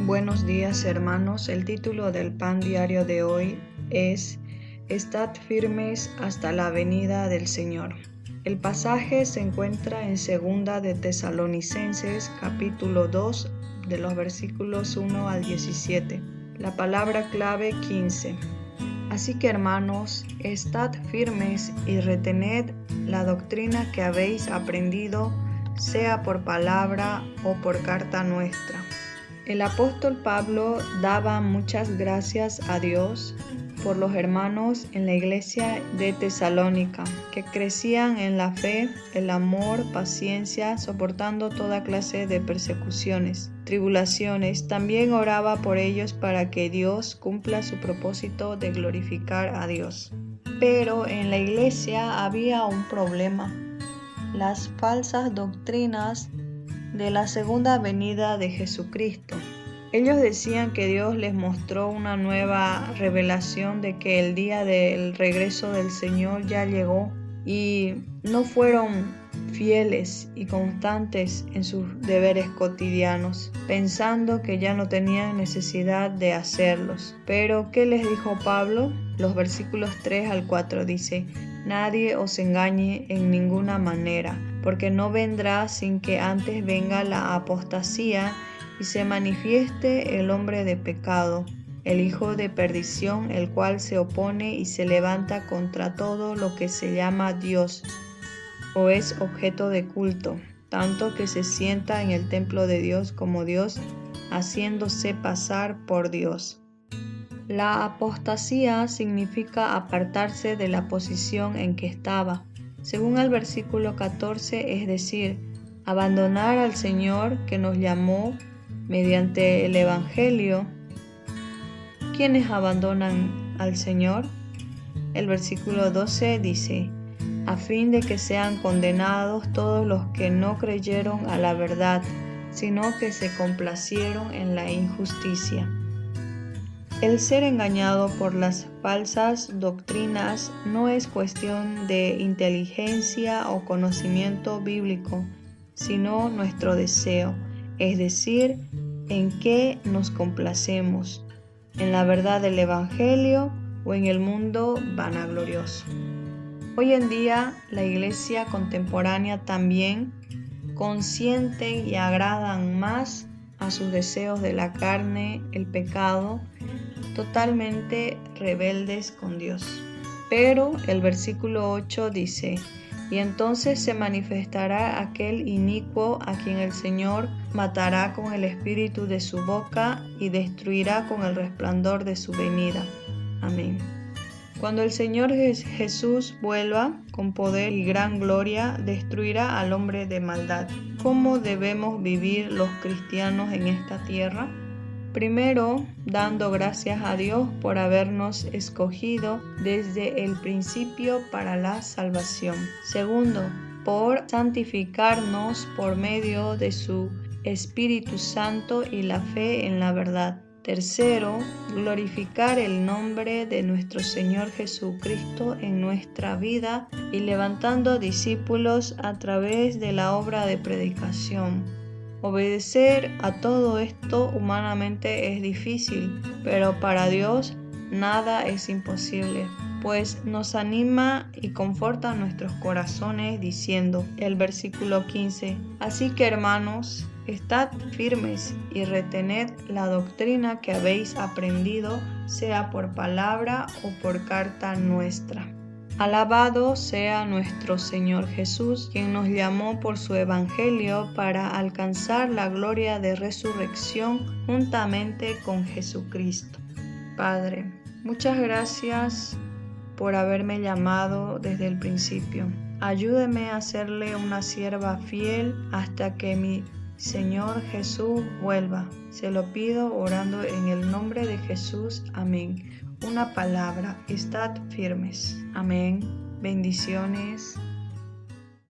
Buenos días, hermanos. El título del pan diario de hoy es Estad firmes hasta la venida del Señor. El pasaje se encuentra en 2 de Tesalonicenses, capítulo 2, de los versículos 1 al 17. La palabra clave 15. Así que, hermanos, estad firmes y retened la doctrina que habéis aprendido, sea por palabra o por carta nuestra. El apóstol Pablo daba muchas gracias a Dios por los hermanos en la iglesia de Tesalónica, que crecían en la fe, el amor, paciencia, soportando toda clase de persecuciones, tribulaciones. También oraba por ellos para que Dios cumpla su propósito de glorificar a Dios. Pero en la iglesia había un problema: las falsas doctrinas de la segunda venida de Jesucristo. Ellos decían que Dios les mostró una nueva revelación de que el día del regreso del Señor ya llegó, y no fueron fieles y constantes en sus deberes cotidianos, pensando que ya no tenían necesidad de hacerlos. Pero, ¿qué les dijo Pablo? Los versículos 3 al 4 dice: Nadie os engañe en ninguna manera, porque no vendrá sin que antes venga la apostasía y se manifieste el hombre de pecado, el hijo de perdición, el cual se opone y se levanta contra todo lo que se llama Dios o es objeto de culto, tanto que se sienta en el templo de Dios como Dios, haciéndose pasar por Dios. La apostasía significa apartarse de la posición en que estaba. Según el versículo 14, es decir, abandonar al Señor que nos llamó mediante el Evangelio. ¿Quiénes abandonan al Señor? El versículo 12 dice: a fin de que sean condenados todos los que no creyeron a la verdad, sino que se complacieron en la injusticia. El ser engañado por las falsas doctrinas no es cuestión de inteligencia o conocimiento bíblico, sino nuestro deseo, es decir, en qué nos complacemos, en la verdad del Evangelio o en el mundo vanaglorioso. Hoy en día, la iglesia contemporánea también consienten y agradan más a sus deseos de la carne, el pecado, totalmente rebeldes con Dios. Pero el versículo 8 dice: y entonces se manifestará aquel inicuo a quien el Señor matará con el espíritu de su boca y destruirá con el resplandor de su venida. Amén. Cuando el Señor Jesús vuelva con poder y gran gloria, destruirá al hombre de maldad. ¿Cómo debemos vivir los cristianos en esta tierra? Primero, dando gracias a Dios por habernos escogido desde el principio para la salvación. Segundo, por santificarnos por medio de su Espíritu Santo y la fe en la verdad. Tercero, glorificar el nombre de nuestro Señor Jesucristo en nuestra vida y levantando discípulos a través de la obra de predicación. Obedecer a todo esto humanamente es difícil, pero para Dios nada es imposible, pues nos anima y conforta nuestros corazones diciendo, el versículo 15, así que, hermanos, estad firmes y retened la doctrina que habéis aprendido, sea por palabra o por carta nuestra. Alabado sea nuestro Señor Jesús, quien nos llamó por su Evangelio para alcanzar la gloria de resurrección juntamente con Jesucristo. Padre, muchas gracias por haberme llamado desde el principio. Ayúdeme a serle una sierva fiel hasta que mi Señor Jesús vuelva. Se lo pido orando en el nombre de Jesús. Amén. Una palabra: estad firmes. Amén. Bendiciones.